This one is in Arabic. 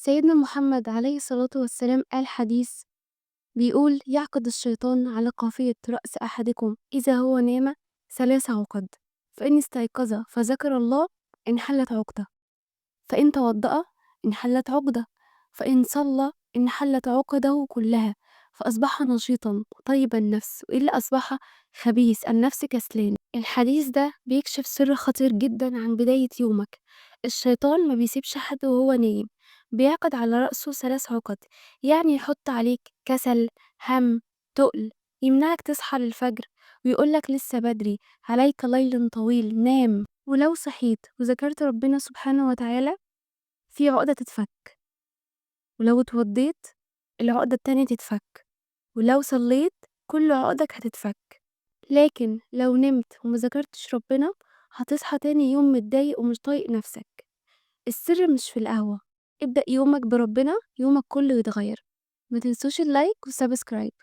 سيدنا محمد عليه الصلاة والسلام قال حديث بيقول: يعقد الشيطان على قافية رأس أحدكم إذا هو نام 3 عقد، فإن استيقظ فذكر الله انحلت عقدة، فإن توضأ انحلت عقدة، فإن صلى انحلت عقده كلها، فأصبح نشيطا طيب النفس، وإلا أصبح خبيث النفس كسلان. الحديث ده بيكشف سر خطير جدا عن بداية يومك. الشيطان ما بيسيبش حد وهو نايم، بيعقد على رأسه 3 عقد، يعني يحط عليك كسل، هم، تقل، يمنعك تصحى للفجر، ويقولك لسه بدري، عليك ليل طويل نام. ولو صحيت وذكرت ربنا سبحانه وتعالى في عقدة تتفك، ولو اتوضيت العقدة التانية تتفك، ولو صليت كل عقدك هتتفك. لكن لو نمت ومذكرتش ربنا هتصحى تاني يوم متضايق ومش طايق نفسك. السر مش في القهوة، ابدأ يومك بربنا يومك كله يتغير. متنسوش اللايك والسبسكرايب.